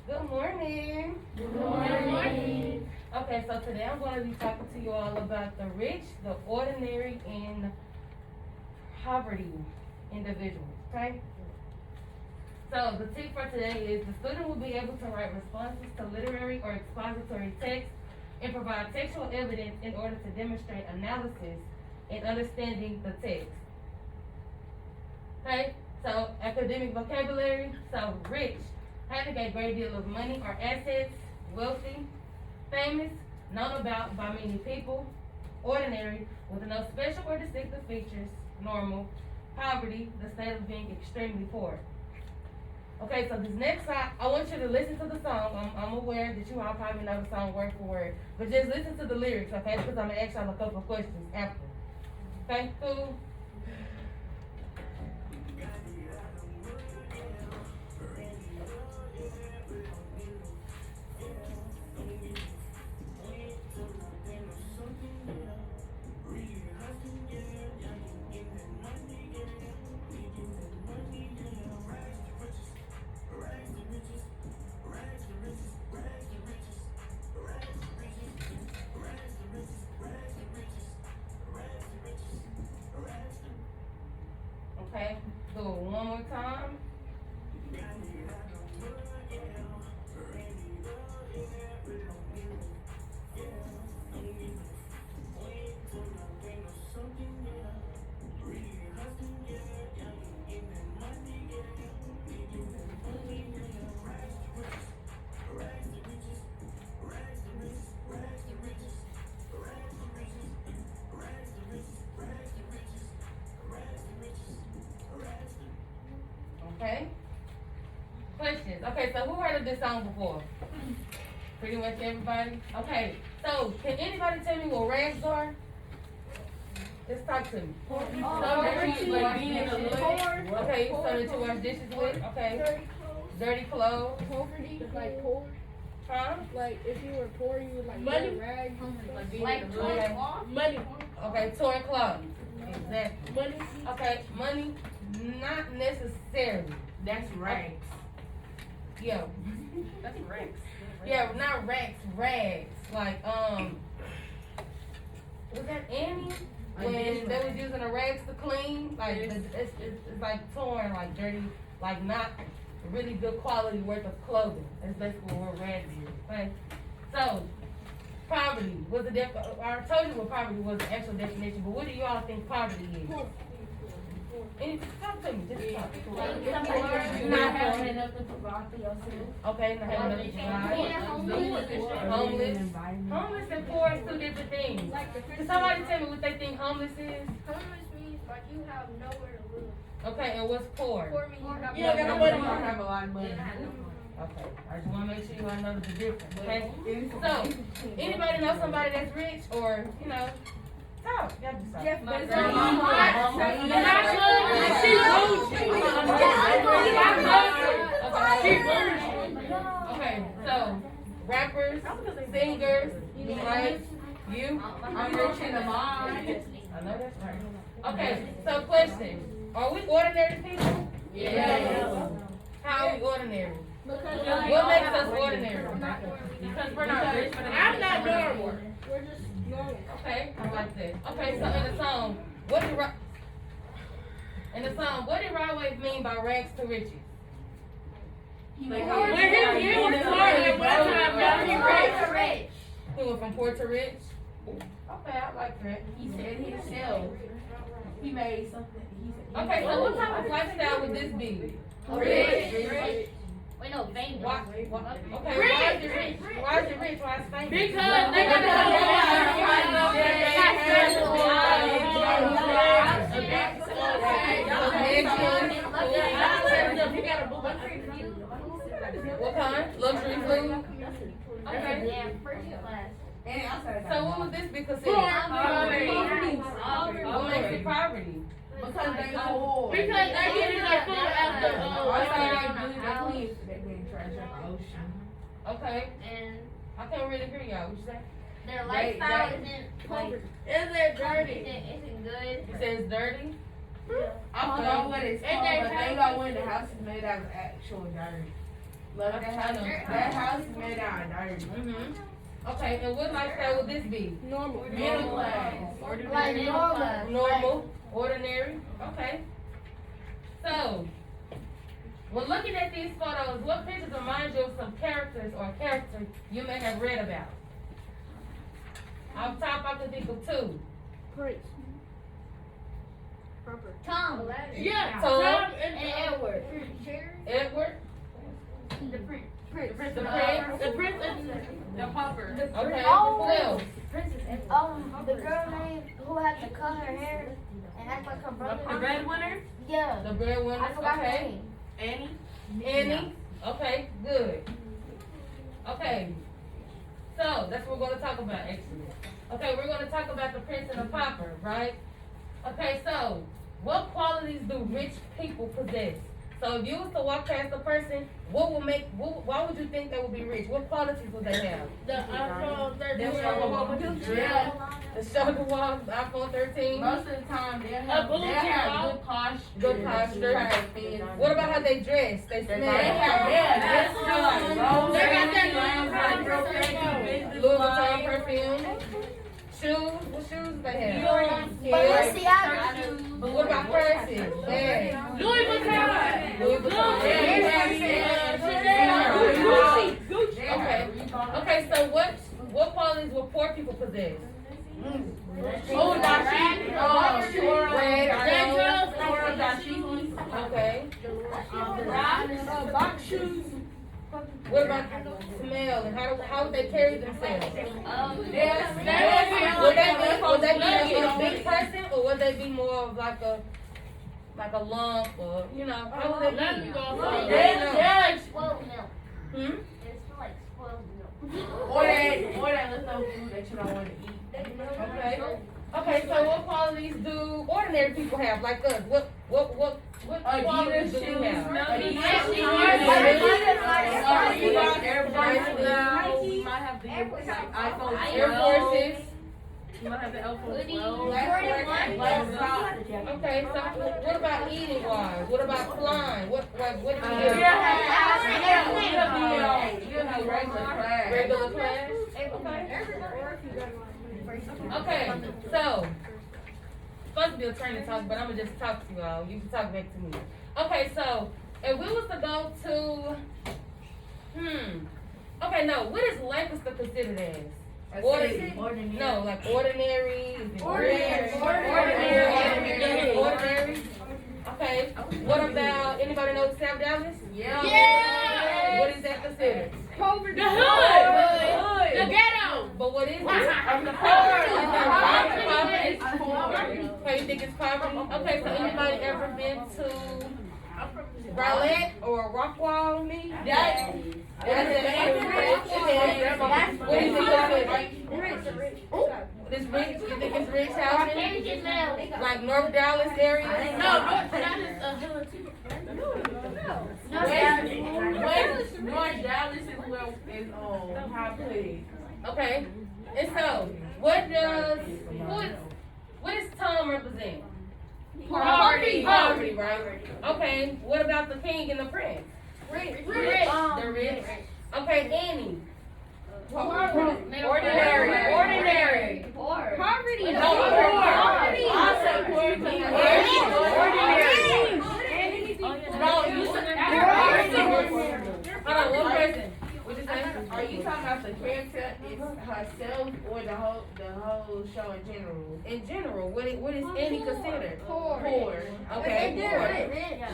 Good morning. Good morning. Okay, so today I'm going to be talking to you all about the rich, the ordinary, and poverty individuals, okay? So the tip for today is the student will be able to write responses to literary or expository text and provide textual evidence in order to demonstrate analysis and understanding the text. Okay, so academic vocabulary, so rich, having a great deal of money or assets, wealthy, famous, known about by many people, ordinary, with no special or distinctive features, normal, poverty, the state of being extremely poor. Okay, so this next side, I want you to listen to the song. I'm aware that you all probably know the song word for word, but just listen to the lyrics, okay? Because I'm gonna ask y'all a couple of questions after. Okay, cool? Okay, do it one more time. Okay? Questions. Okay, so who heard of this song before? Pretty much everybody? Okay, so can anybody tell me what rags are? Just talk to me. Okay, so that you wash dishes with? Okay. Dirty clothes. Poverty, like poor. Huh? Like if you were poor, you would like Money. wear rags. Like Money. Okay, torn clothes. Exactly. Money. Okay, money, not necessarily. That's rags. Yeah. That's rags. Yeah, not rags, rags. Like, was that Annie? When they was using the rags to clean? Like, it's like torn, like dirty, like not really good quality worth of clothing. That's basically what rags is. Okay? So, poverty was the I told you what poverty was the actual definition, but what do you all think poverty is? Talk to me, just talk. Not having enough to provide for yourself. Okay, not having enough to provide. Homeless. Homeless and poor is two different things. Can somebody tell me what they think homeless is? Homeless means like you have nowhere to live. Okay, and what's poor? Poor means you have You don't got no money. You don't have a lot of money. Okay, I just want to make sure you all know the difference, okay? So, anybody know somebody that's rich or, you know, talk. Y'all just talk. Jeff My Bezos. grandma. Okay, so, rappers, singers, right? You? I'm rich in the mom. I know that's right. Okay, so question. Are we ordinary people? Yeah. How are we ordinary? Because What makes us ordinary? Because we're not rich. I'm not normal. We're just normal. Okay, I like that. Okay, so in the song, what did Rod Wave mean by rags to riches? He When he was poor and one time now he rich. He went from poor to rich? Okay, I like that. He said himself. He made something. Okay, so what type of lifestyle would this be? Rich. wait, no, famous. Why, okay, why is it rich? Why is it rich? Why is it famous? Because they got the What kind? Luxury food? Okay. Yeah, first class. So what would this be considered? Poverty. What makes it poverty? Because they poor. Because they getting their food after They getting trash out the ocean. Okay, And I can't really hear y'all. What you say? their lifestyle isn't like Is it dirty? isn't good. You say it's dirty? I forgot what it's called, but they got one of the houses made out of actual dirt. Love that house is made out of dirt. Okay, and what lifestyle would this be? Normal. Middle class. Like normal. Normal, ordinary, okay. So, when looking at these photos, what pictures remind you of some characters or characters you may have read about? Off top, I can think of two. Prince. Tom. Yeah. Tom And Edward. Edward, The prince. the prince, The prince and the pauper. okay, Oh. who else? The girl named who had to cut her hair and act like her brother. The breadwinner. Yeah. The breadwinner, I forgot her okay. name. Annie. Annie, okay, good. Okay, so that's what we're gonna talk about actually. Okay, we're gonna talk about the prince and the pauper, right? Okay, so what qualities do rich people possess? So if you was to walk past a person, why would you think they would be rich? What qualities would they have? The iPhone 13. Them struggle walls, Yeah. the shoulder walls, the iPhone 13. Most of the time they A have blue good posture. Good posture. What about how they dress? They smell. They have They got that Louis Vuitton perfume. Shoes? What shoes do they have? Balenciaga. What about purses? Bags? Louis Vuitton. Louis Vuitton. Gucci. Okay. Okay, so what qualities will poor people possess? Oh, dashi. Okay. Box shoes. What about smell and how would they carry themselves? Would they be like a big person or would they be more of like a lump or how would they Let me be? go. Yeah. Spoiled milk. Hmm? It's like spoiled milk. Or that little food that you don't want to eat. Okay. Okay, so what qualities do ordinary people have like us? What qualities do we have? You might have the iPhone Air Forces. You might have the iPhone Hoodie. 12. Okay, so what about eating wise? What about flying? What do you do? Regular class? Okay, so supposed to be a training talk, but I'm gonna just talk to you all. You can talk back to me. Okay, so if we was to go to okay, no, what is Lancaster considered as? No, like ordinary. Is it ordinary. Okay. What about anybody know South Dallas? Yeah. What is that considered? The hood. The ghetto. But what is it? Okay, you think it's poverty? Okay, so anybody ever been to Rowlett or Rockwall? Me? That's what is it? This rich? You think it's rich housing? Like North Dallas area? No, that is a hood too. North Dallas is where is high place. Okay. And so, what does Tom represent? Poverty. Poverty, right? Okay. What about the king and the prince? Rich. They're rich. Okay, Annie. Ordinary. Poverty. No, poor. I say poor No, you said hold on, one person. What you say? Are you talking about the character herself or the whole show in general? In general, what is Annie considered? Poor. Okay, poor.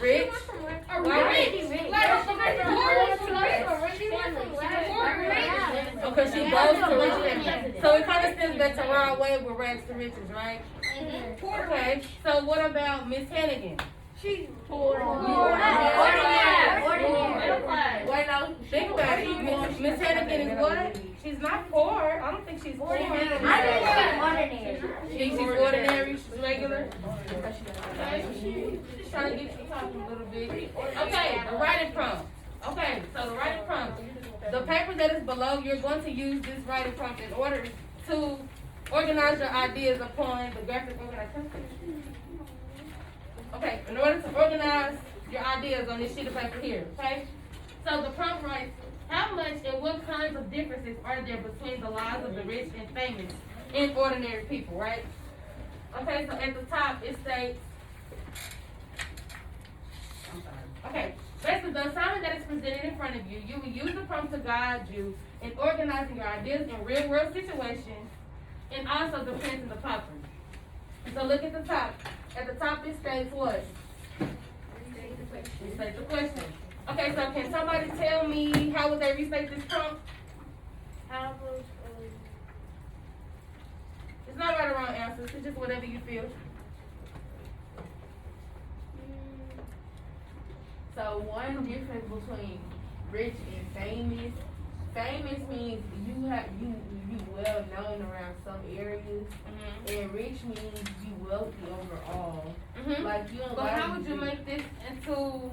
Rich? Okay, she goes to rich family. So it kind of stems back to Ron Wade with rags to riches, right? Okay, so what about Miss Hannigan? She's Poor. Wait, no, think about it. Miss Hannigan is what? She's not poor. I don't think she's poor. She's ordinary. She's regular. She's trying to get you talking a little bit. Okay, the writing prompt. Okay, so the writing prompt. The paper that is below, you're going to use this writing prompt in order to organize your ideas upon the graphic organization. Okay, in order to organize your ideas on this sheet of paper here, okay? So the prompt writes, how much and what kinds of differences are there between the lives of the rich and famous and ordinary people, right? Okay, so at the top it states, okay, basically the assignment that is presented in front of you, you will use the prompt to guide you in organizing your ideas in real world situations and also the prince and the pauper. So look at the top. At the top it states what? Restate the question. Okay, so can somebody tell me how would they restate this prompt? How was, It's not right or wrong answers, it's just whatever you feel. So one difference between rich and famous. Famous means you well known around some areas, and rich means you wealthy overall. Mm-hmm. Like you don't. But how would you make this into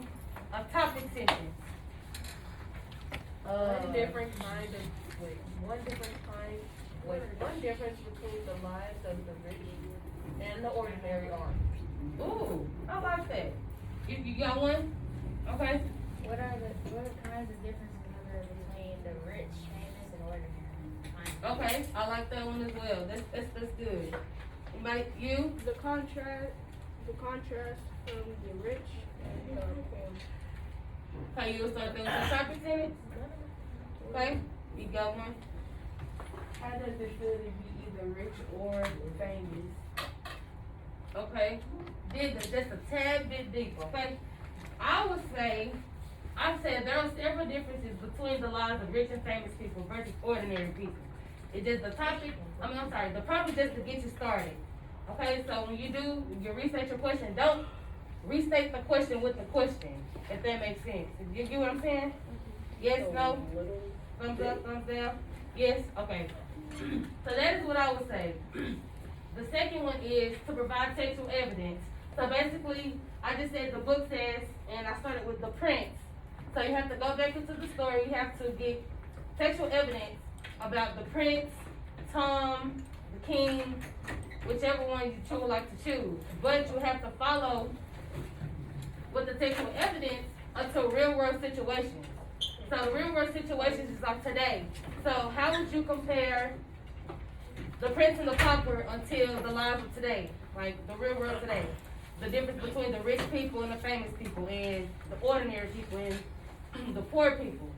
a topic sentence? One different difference between the lives of the rich and the ordinary are. Ooh, I like that. You got one? Okay. What kinds of differences are there between the rich, famous, and ordinary? Okay, I like that one as well. That's good. Anybody, you? The contrast from the rich and the famous. Okay, you will start thinking with the topic sentence? Okay, you got one? How does it feel to be either rich or famous? Okay, just a tad bit deeper, okay? I said there are several differences between the lives of rich and famous people versus ordinary people. It's just the topic, the prompt is just to get you started. Okay, so when you do your research your question, don't restate the question with the question, if that makes sense. You get what I'm saying? Yes, no? Thumbs up, thumbs down? Yes? Okay. So that is what I would say. The second one is to provide textual evidence. So basically, I just said the book says, and I started with the prince. So you have to go back into the story, you have to get textual evidence about the prince, Tom, the king, whichever one you would like to choose. But you have to follow with the textual evidence until real world situations. So the real world situations is like today. So how would you compare the prince and the pauper until the lives of today? Like the real world today. The difference between the rich people and the famous people and the ordinary people and the poor people.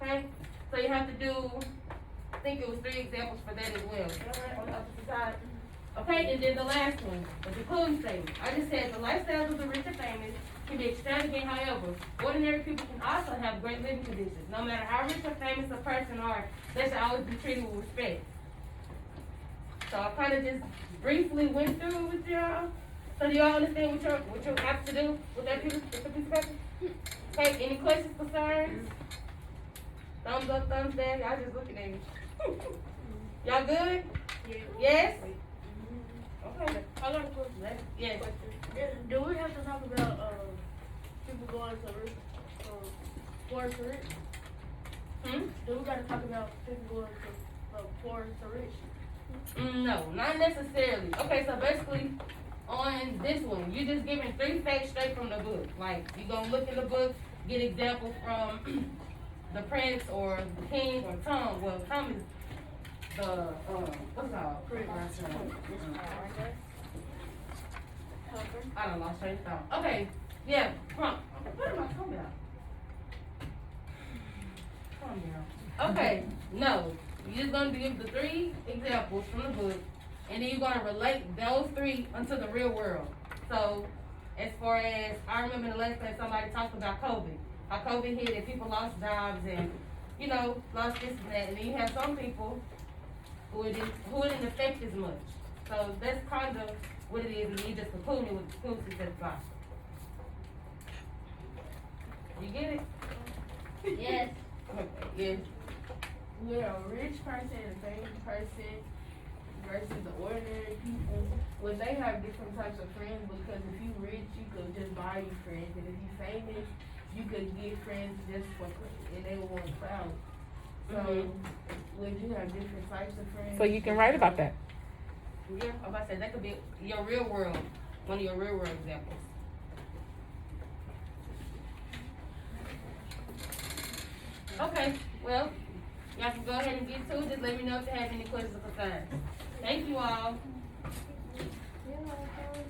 Okay? So you have to do, I think it was 3 examples for that as well. Alright, on the opposite side. Okay, and then the last one, the concluding statement. I just said the lifestyles of the rich and famous can be extravagant, however, ordinary people can also have great living conditions. No matter how rich or famous a person are, they should always be treated with respect. So I kind of just briefly went through it with y'all. So do y'all understand what you have to do with that piece of paper? Okay, any questions, concerns? Thumbs up, thumbs down. Y'all just looking at me. Y'all good? Yes? Okay. I got a question. Yes. Do we have to talk about people going to rich, poor to rich? Do we gotta talk about people going to poor to rich? No, not necessarily. Okay, so basically, on this one, you're just giving 3 facts straight from the book. Like, you're gonna look in the book, get examples from the prince or the king or Tom. Well, Tom is the, what's it called? I done lost train of thought. Okay, yeah, prompt. What am I talking about? Calm down. Okay, no. You're just gonna give the 3 examples from the book, and then you're gonna relate those 3 unto the real world. So, as far as, I remember the last time somebody talked about COVID. How COVID hit and people lost jobs and, lost this and that. And then you have some people who it didn't affect as much. So that's kind of what it is, and you just conclude it with the conclusions that's fine. You get it? Yes. Okay, yes. With a rich person and a famous person versus the ordinary people, well, they have different types of friends because if you rich, you could just buy you friends, and if you famous, you could get friends just for and they will want clout. So, would you have different types of friends? So you can write about that. Yeah, I'm about to say that could be your real world, one of your real world examples. Okay, well, y'all can go ahead and get to it. Just let me know if you have any questions or concerns. Thank you all. You're welcome.